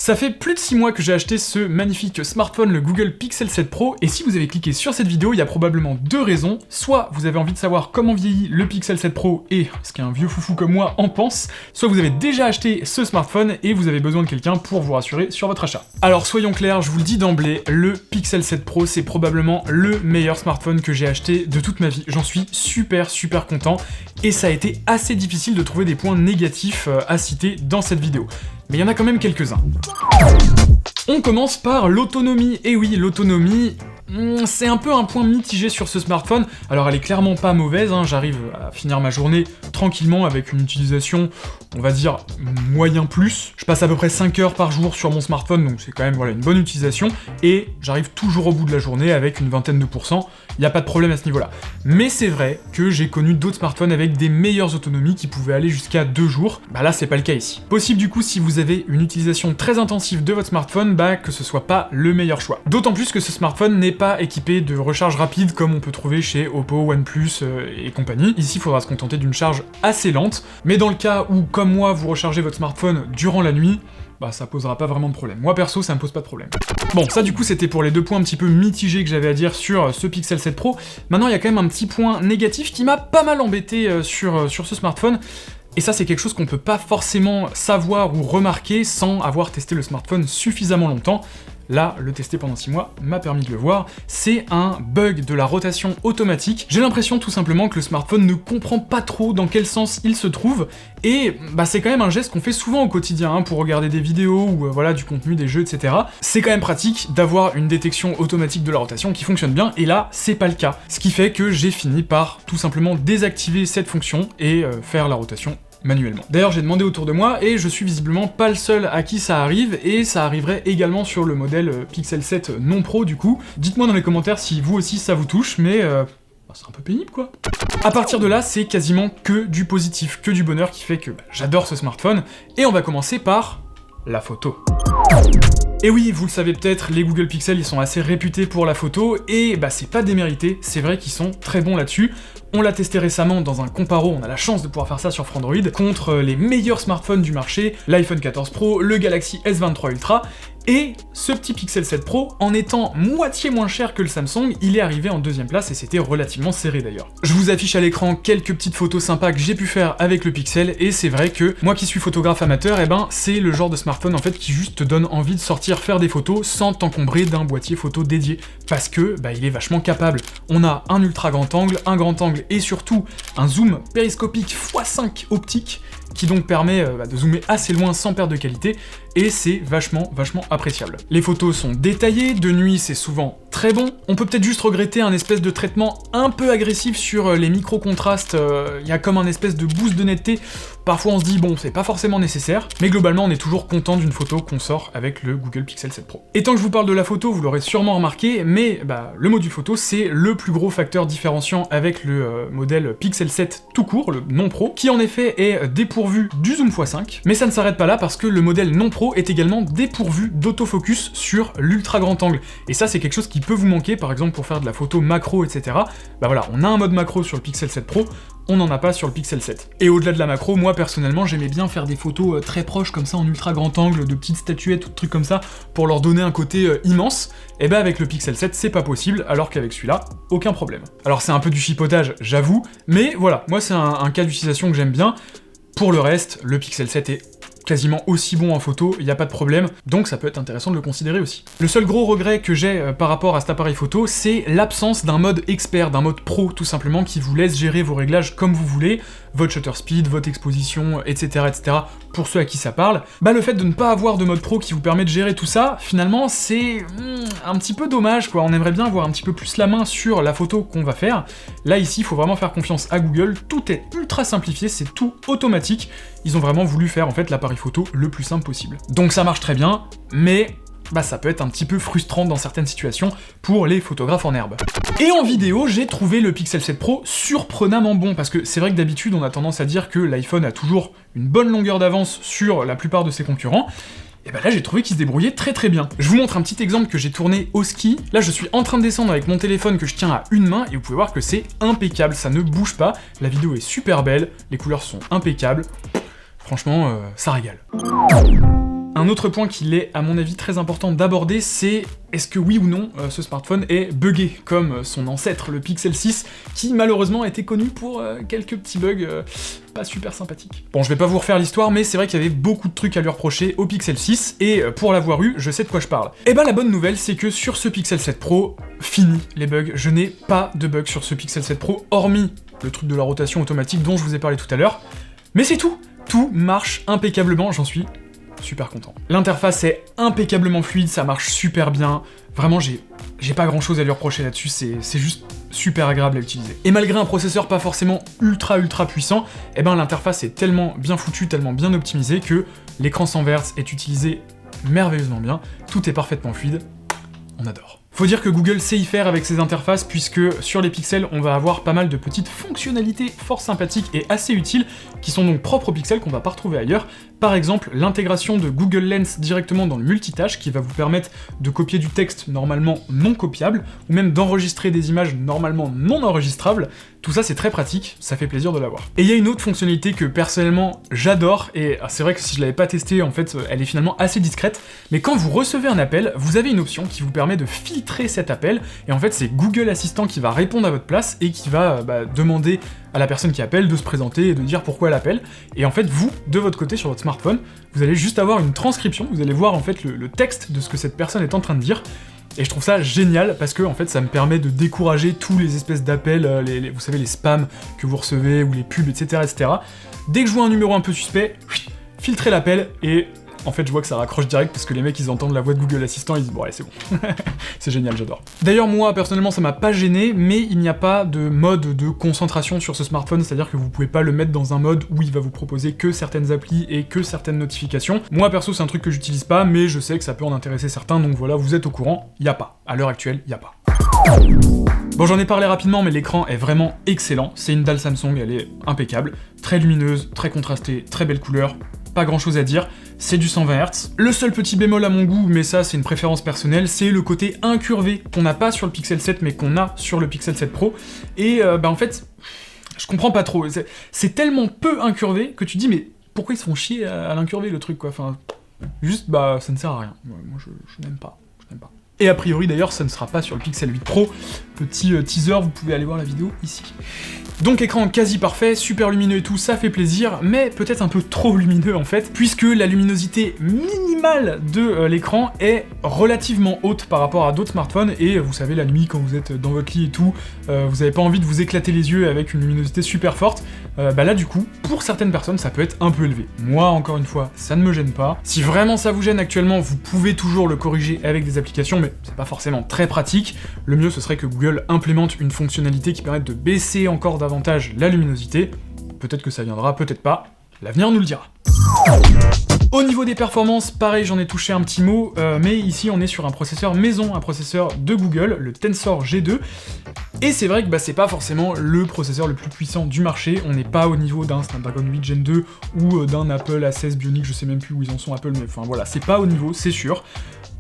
Ça fait plus de 6 mois que j'ai acheté ce magnifique smartphone, le Google Pixel 7 Pro, et si vous avez cliqué sur cette vidéo, il y a probablement deux raisons. Soit vous avez envie de savoir comment vieillit le Pixel 7 Pro et ce qu'un vieux foufou comme moi en pense, soit vous avez déjà acheté ce smartphone et vous avez besoin de quelqu'un pour vous rassurer sur votre achat. Alors soyons clairs, je vous le dis d'emblée, le Pixel 7 Pro c'est probablement le meilleur smartphone que j'ai acheté de toute ma vie. J'en suis super content et ça a été assez difficile de trouver des points négatifs à citer dans cette vidéo. Mais il y en a quand même quelques-uns. On commence par l'autonomie. Et oui, l'autonomie, c'est un peu un point mitigé sur ce smartphone. Alors elle est clairement pas mauvaise, hein. J'arrive à finir ma journée tranquillement avec une utilisation, on va dire, moyen plus. Je passe à peu près 5 heures par jour sur mon smartphone, donc c'est quand même une bonne utilisation. Et j'arrive toujours au bout de la journée avec une vingtaine de pourcents. Il n'y a pas de problème à ce niveau-là. Mais c'est vrai que j'ai connu d'autres smartphones avec des meilleures autonomies qui pouvaient aller jusqu'à 2 jours. Bah là, c'est pas le cas ici. Possible du coup, si vous avez une utilisation très intensive de votre smartphone, que ce soit pas le meilleur choix. D'autant plus que ce smartphone n'est pas équipé de recharge rapide comme on peut trouver chez Oppo, OnePlus et compagnie. Ici, il faudra se contenter d'une charge assez lente. Mais dans le cas où, comme moi, vous rechargez votre smartphone durant la nuit, ça posera pas vraiment de problème. Moi perso, ça me pose pas de problème. Bon, ça du coup c'était pour les deux points un petit peu mitigés que j'avais à dire sur ce Pixel 7 Pro. Maintenant il y a quand même un petit point négatif qui m'a pas mal embêté sur ce smartphone. Et ça c'est quelque chose qu'on peut pas forcément savoir ou remarquer sans avoir testé le smartphone suffisamment longtemps. Là, le tester pendant 6 mois m'a permis de le voir, c'est un bug de la rotation automatique. J'ai l'impression tout simplement que le smartphone ne comprend pas trop dans quel sens il se trouve, et c'est quand même un geste qu'on fait souvent au quotidien, pour regarder des vidéos ou du contenu, des jeux, etc. C'est quand même pratique d'avoir une détection automatique de la rotation qui fonctionne bien, et là, c'est pas le cas. Ce qui fait que j'ai fini par tout simplement désactiver cette fonction et faire la rotation manuellement. D'ailleurs, j'ai demandé autour de moi et je suis visiblement pas le seul à qui ça arrive, et ça arriverait également sur le modèle Pixel 7 non Pro du coup. Dites-moi dans les commentaires si vous aussi ça vous touche, mais c'est un peu pénible quoi. À partir de là, c'est quasiment que du positif, que du bonheur qui fait que j'adore ce smartphone, et on va commencer par la photo. Et oui, vous le savez peut-être, les Google Pixel ils sont assez réputés pour la photo, et c'est pas démérité, c'est vrai qu'ils sont très bons là-dessus. On l'a testé récemment dans un comparo, on a la chance de pouvoir faire ça sur Frandroid, contre les meilleurs smartphones du marché, l'iPhone 14 Pro, le Galaxy S23 Ultra, et ce petit Pixel 7 Pro, en étant moitié moins cher que le Samsung, il est arrivé en deuxième place et c'était relativement serré d'ailleurs. Je vous affiche à l'écran quelques petites photos sympas que j'ai pu faire avec le Pixel, et c'est vrai que moi qui suis photographe amateur, c'est le genre de smartphone en fait qui juste te donne envie de sortir faire des photos sans t'encombrer d'un boîtier photo dédié, parce que il est vachement capable. On a un ultra grand angle, un grand angle et surtout un zoom périscopique x5 optique qui donc permet de zoomer assez loin sans perte de qualité, et c'est vachement appréciable. Les photos sont détaillées, de nuit c'est souvent très bon. On peut peut-être juste regretter un espèce de traitement un peu agressif sur les micro-contrastes, il y a comme un espèce de boost de netteté, parfois on se dit bon c'est pas forcément nécessaire, mais globalement on est toujours content d'une photo qu'on sort avec le Google Pixel 7 Pro. Et tant que je vous parle de la photo, vous l'aurez sûrement remarqué, mais le module photo c'est le plus gros facteur différenciant avec le modèle Pixel 7 tout court, le non Pro, qui en effet est dépourvu du zoom x5, mais ça ne s'arrête pas là parce que le modèle non Pro est également dépourvu d'autofocus sur l'ultra grand angle, et ça c'est quelque chose qui peut vous manquer, par exemple pour faire de la photo macro, etc. On a un mode macro sur le Pixel 7 Pro, on n'en a pas sur le Pixel 7. Et au-delà de la macro, moi personnellement j'aimais bien faire des photos très proches comme ça en ultra grand angle, de petites statuettes ou de trucs comme ça, pour leur donner un côté immense, et avec le Pixel 7 c'est pas possible, alors qu'avec celui-là, aucun problème. Alors c'est un peu du chipotage, j'avoue, mais voilà, moi c'est un cas d'utilisation que j'aime bien. Pour le reste, le Pixel 7 est quasiment aussi bon en photo, il n'y a pas de problème, donc ça peut être intéressant de le considérer aussi. Le seul gros regret que j'ai par rapport à cet appareil photo, c'est l'absence d'un mode expert, d'un mode pro tout simplement, qui vous laisse gérer vos réglages comme vous voulez, votre shutter speed, votre exposition, etc. pour ceux à qui ça parle. Le fait de ne pas avoir de mode pro qui vous permet de gérer tout ça, finalement c'est un petit peu dommage quoi, on aimerait bien avoir un petit peu plus la main sur la photo qu'on va faire. Là ici, il faut vraiment faire confiance à Google, tout est ultra simplifié, c'est tout automatique, ils ont vraiment voulu faire en fait l'appareil photo le plus simple possible. Donc ça marche très bien, mais ça peut être un petit peu frustrant dans certaines situations pour les photographes en herbe. Et en vidéo, j'ai trouvé le Pixel 7 Pro surprenamment bon, parce que c'est vrai que d'habitude on a tendance à dire que l'iPhone a toujours une bonne longueur d'avance sur la plupart de ses concurrents, et là j'ai trouvé qu'il se débrouillait très bien. Je vous montre un petit exemple que j'ai tourné au ski. Là je suis en train de descendre avec mon téléphone que je tiens à une main, et vous pouvez voir que c'est impeccable, ça ne bouge pas, la vidéo est super belle, les couleurs sont impeccables, franchement ça régale. Un autre point qu'il est, à mon avis, très important d'aborder, c'est est-ce que oui ou non ce smartphone est buggé, comme son ancêtre, le Pixel 6, qui malheureusement a été connu pour quelques petits bugs pas super sympathiques. Bon, je vais pas vous refaire l'histoire, mais c'est vrai qu'il y avait beaucoup de trucs à lui reprocher au Pixel 6, et pour l'avoir eu, je sais de quoi je parle. Et ben la bonne nouvelle, c'est que sur ce Pixel 7 Pro, fini les bugs, je n'ai pas de bugs sur ce Pixel 7 Pro, hormis le truc de la rotation automatique dont je vous ai parlé tout à l'heure, mais c'est tout. Tout marche impeccablement, j'en suis super content. L'interface est impeccablement fluide, ça marche super bien. Vraiment, j'ai pas grand chose à lui reprocher là-dessus, c'est juste super agréable à utiliser. Et malgré un processeur pas forcément ultra puissant, eh ben l'interface est tellement bien foutue, tellement bien optimisée que l'écran sans Hz est utilisé merveilleusement bien, tout est parfaitement fluide, on adore. Faut dire que Google sait y faire avec ses interfaces, puisque sur les pixels, on va avoir pas mal de petites fonctionnalités fort sympathiques et assez utiles, qui sont donc propres aux pixels qu'on va pas retrouver ailleurs. Par exemple, l'intégration de Google Lens directement dans le multitâche, qui va vous permettre de copier du texte normalement non copiable, ou même d'enregistrer des images normalement non enregistrables. Tout ça c'est très pratique, ça fait plaisir de l'avoir. Et il y a une autre fonctionnalité que personnellement j'adore, et c'est vrai que si je l'avais pas testée, en fait, elle est finalement assez discrète, mais quand vous recevez un appel, vous avez une option qui vous permet de filtrer cet appel, et en fait c'est Google Assistant qui va répondre à votre place, et qui va demander à la personne qui appelle de se présenter et de dire pourquoi elle appelle, et en fait vous, de votre côté sur votre smartphone, vous allez juste avoir une transcription, vous allez voir en fait le texte de ce que cette personne est en train de dire, et je trouve ça génial parce que en fait ça me permet de décourager tous les espèces d'appels, vous savez les spams que vous recevez, ou les pubs, etc. Dès que je vois un numéro un peu suspect, filtrez l'appel, et en fait je vois que ça raccroche direct parce que les mecs ils entendent la voix de Google Assistant, ils disent bon allez c'est bon. C'est génial, j'adore. D'ailleurs moi personnellement ça m'a pas gêné, mais il n'y a pas de mode de concentration sur ce smartphone, c'est-à-dire que vous pouvez pas le mettre dans un mode où il va vous proposer que certaines applis et que certaines notifications. Moi perso c'est un truc que j'utilise pas, mais je sais que ça peut en intéresser certains, donc voilà, vous êtes au courant, y a pas. À l'heure actuelle, y a pas. Bon, j'en ai parlé rapidement, mais l'écran est vraiment excellent. C'est une dalle Samsung, elle est impeccable, très lumineuse, très contrastée, très belle couleur. Pas grand chose à dire, c'est du 120 Hz. Le seul petit bémol à mon goût, mais ça c'est une préférence personnelle, c'est le côté incurvé qu'on n'a pas sur le Pixel 7 mais qu'on a sur le Pixel 7 Pro. Et en fait, je comprends pas trop. C'est tellement peu incurvé que tu te dis mais pourquoi ils se font chier à l'incurver le truc quoi. Enfin, juste ça ne sert à rien. Moi je n'aime pas. Et a priori d'ailleurs ça ne sera pas sur le Pixel 8 Pro. Petit teaser, vous pouvez aller voir la vidéo ici. Donc écran quasi parfait, super lumineux et tout, ça fait plaisir, mais peut-être un peu trop lumineux en fait, puisque la luminosité minimale de l'écran est relativement haute par rapport à d'autres smartphones, et vous savez la nuit quand vous êtes dans votre lit et tout, vous avez pas envie de vous éclater les yeux avec une luminosité super forte, là du coup, pour certaines personnes ça peut être un peu élevé. Moi encore une fois, ça ne me gêne pas. Si vraiment ça vous gêne actuellement, vous pouvez toujours le corriger avec des applications, mais c'est pas forcément très pratique. Le mieux ce serait que Google implémente une fonctionnalité qui permette de baisser encore davantage la luminosité. Peut-être que ça viendra, peut-être pas. L'avenir nous le dira. Au niveau des performances, pareil, j'en ai touché un petit mot, mais ici on est sur un processeur maison, un processeur de Google, le Tensor G2, et c'est vrai que c'est pas forcément le processeur le plus puissant du marché, on n'est pas au niveau d'un Snapdragon 8 Gen 2 ou d'un Apple A16 Bionic, je sais même plus où ils en sont Apple, mais enfin voilà, c'est pas au niveau, c'est sûr.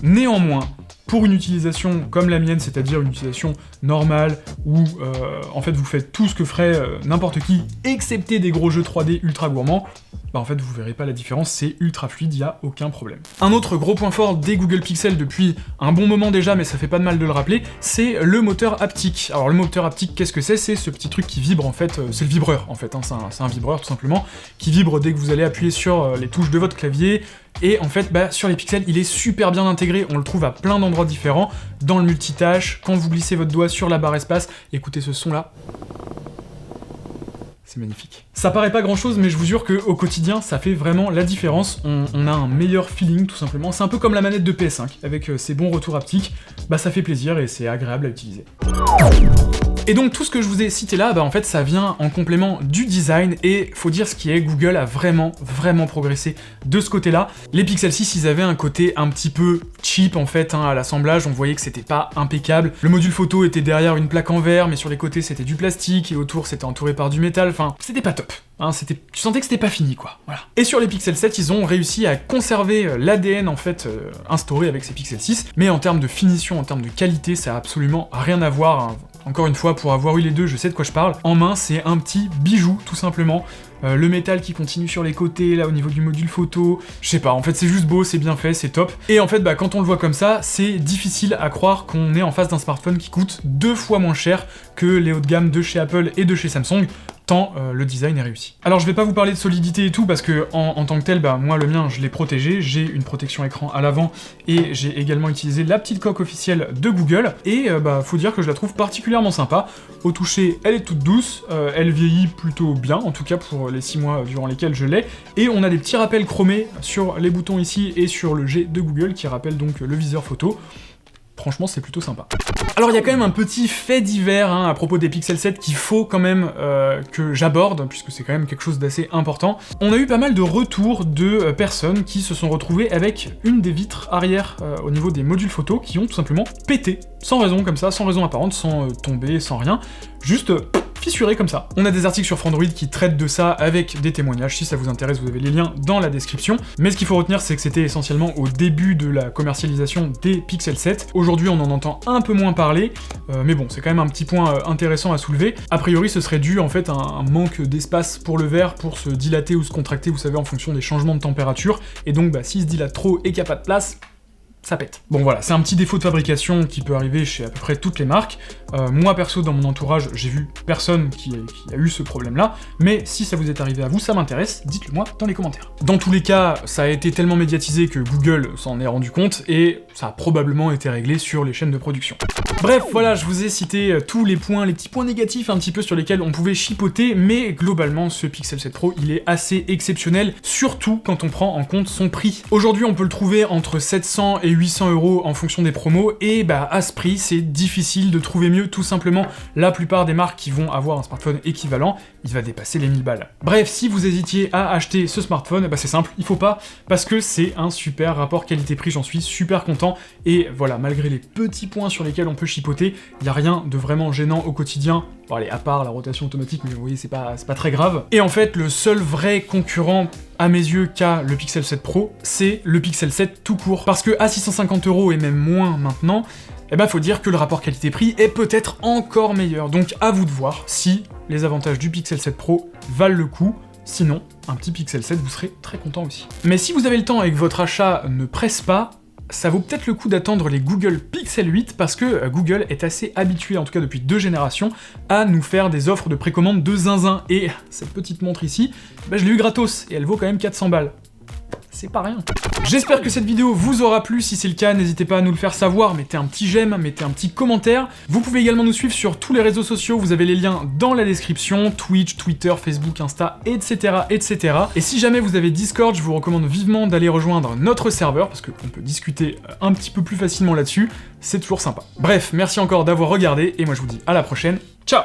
Néanmoins, pour une utilisation comme la mienne, c'est-à-dire une utilisation normale, où en fait vous faites tout ce que ferait n'importe qui, excepté des gros jeux 3D ultra gourmands, en fait vous verrez pas la différence, c'est ultra fluide, y a aucun problème. Un autre gros point fort des Google Pixel depuis un bon moment déjà, mais ça fait pas de mal de le rappeler, c'est le moteur haptique. Alors le moteur haptique, qu'est-ce que c'est? C'est ce petit truc qui vibre en fait, c'est le vibreur en fait, c'est un vibreur tout simplement, qui vibre dès que vous allez appuyer sur les touches de votre clavier, et en fait sur les pixels il est super bien intégré, on le trouve à plein d'endroits différents, dans le multitâche, quand vous glissez votre doigt sur la barre espace, écoutez ce son là. C'est magnifique. Ça paraît pas grand chose, mais je vous jure qu'au quotidien, ça fait vraiment la différence. On a un meilleur feeling, tout simplement. C'est un peu comme la manette de PS5, avec ses bons retours haptiques. Ça fait plaisir et c'est agréable à utiliser. Et donc tout ce que je vous ai cité là, en fait ça vient en complément du design, et faut dire ce qui est, Google a vraiment progressé de ce côté-là. Les Pixel 6, ils avaient un côté un petit peu cheap en fait, à l'assemblage, on voyait que c'était pas impeccable. Le module photo était derrière une plaque en verre, mais sur les côtés c'était du plastique, et autour c'était entouré par du métal, enfin c'était pas top. Tu sentais que c'était pas fini quoi, voilà. Et sur les Pixel 7, ils ont réussi à conserver l'ADN en fait instauré avec ces Pixel 6, mais en termes de finition, en termes de qualité, ça a absolument rien à voir. encore une fois, pour avoir eu les deux, je sais de quoi je parle. En main, c'est un petit bijou, tout simplement. Le métal qui continue sur les côtés, là, au niveau du module photo, je sais pas, en fait, c'est juste beau, c'est bien fait, c'est top. Et en fait, bah, quand on le voit comme ça, c'est difficile à croire qu'on est en face d'un smartphone qui coûte 2 fois moins cher que les hauts de gamme de chez Apple et de chez Samsung, tant le design est réussi. Alors je vais pas vous parler de solidité et tout, parce que en tant que tel, bah moi le mien je l'ai protégé, j'ai une protection écran à l'avant, et j'ai également utilisé la petite coque officielle de Google, et bah faut dire que je la trouve particulièrement sympa. Au toucher, elle est toute douce, elle vieillit plutôt bien, en tout cas pour les 6 mois durant lesquels je l'ai, et on a des petits rappels chromés sur les boutons ici et sur le G de Google, qui rappellent donc le viseur photo. Franchement, c'est plutôt sympa. Alors, il y a quand même un petit fait divers à propos des Pixel 7 qu'il faut quand même que j'aborde, puisque c'est quand même quelque chose d'assez important. On a eu pas mal de retours de personnes qui se sont retrouvées avec une des vitres arrière au niveau des modules photo qui ont tout simplement pété, sans raison comme ça, sans raison apparente, sans tomber, sans rien, juste fissuré comme ça. On a des articles sur Frandroid qui traitent de ça avec des témoignages, si ça vous intéresse, vous avez les liens dans la description. Mais ce qu'il faut retenir, c'est que c'était essentiellement au début de la commercialisation des Pixel 7. Aujourd'hui, on en entend un peu moins parler, mais bon, c'est quand même un petit point intéressant à soulever. A priori, ce serait dû en fait à un manque d'espace pour le verre pour se dilater ou se contracter, vous savez, en fonction des changements de température, et donc bah, s'il se dilate trop et qu'il n'y a pas de place, ça pète. Bon voilà, c'est un petit défaut de fabrication qui peut arriver chez à peu près toutes les marques. Moi perso, dans mon entourage, j'ai vu personne qui a eu ce problème-là, mais si ça vous est arrivé à vous, ça m'intéresse, dites-le moi dans les commentaires. Dans tous les cas, ça a été tellement médiatisé que Google s'en est rendu compte, et ça a probablement été réglé sur les chaînes de production. Bref, voilà, je vous ai cité tous les points, les petits points négatifs un petit peu sur lesquels on pouvait chipoter, mais globalement, ce Pixel 7 Pro, il est assez exceptionnel, surtout quand on prend en compte son prix. Aujourd'hui, on peut le trouver entre 700 et 800 € en fonction des promos, et bah à ce prix, c'est difficile de trouver mieux, tout simplement. La plupart des marques qui vont avoir un smartphone équivalent, il va dépasser les 1000 balles. Bref, si vous hésitiez à acheter ce smartphone, bah c'est simple, il faut pas, parce que c'est un super rapport qualité-prix, j'en suis super content, et voilà, malgré les petits points sur lesquels on peut chipoter, il n'y a rien de vraiment gênant au quotidien. Bon allez, à part la rotation automatique, mais vous voyez, c'est pas très grave. Et en fait, le seul vrai concurrent, à mes yeux, qu'a le Pixel 7 Pro, c'est le Pixel 7 tout court. Parce que à 650 € et même moins maintenant, eh ben faut dire que le rapport qualité-prix est peut-être encore meilleur. Donc à vous de voir si les avantages du Pixel 7 Pro valent le coup. Sinon, un petit Pixel 7, vous serez très content aussi. Mais si vous avez le temps et que votre achat ne presse pas, ça vaut peut-être le coup d'attendre les Google Pixel 8, parce que Google est assez habitué, en tout cas depuis 2 générations, à nous faire des offres de précommande de zinzin. Et cette petite montre ici, bah, je l'ai eu gratos, et elle vaut quand même 400 balles. C'est pas rien. J'espère que cette vidéo vous aura plu. Si c'est le cas, n'hésitez pas à nous le faire savoir, mettez un petit j'aime, mettez un petit commentaire. Vous pouvez également nous suivre sur tous les réseaux sociaux, vous avez les liens dans la description, Twitch, Twitter, Facebook, Insta, etc., etc. Et si jamais vous avez Discord, je vous recommande vivement d'aller rejoindre notre serveur, parce qu'on peut discuter un petit peu plus facilement là-dessus, c'est toujours sympa. Bref, merci encore d'avoir regardé, et moi je vous dis à la prochaine, ciao!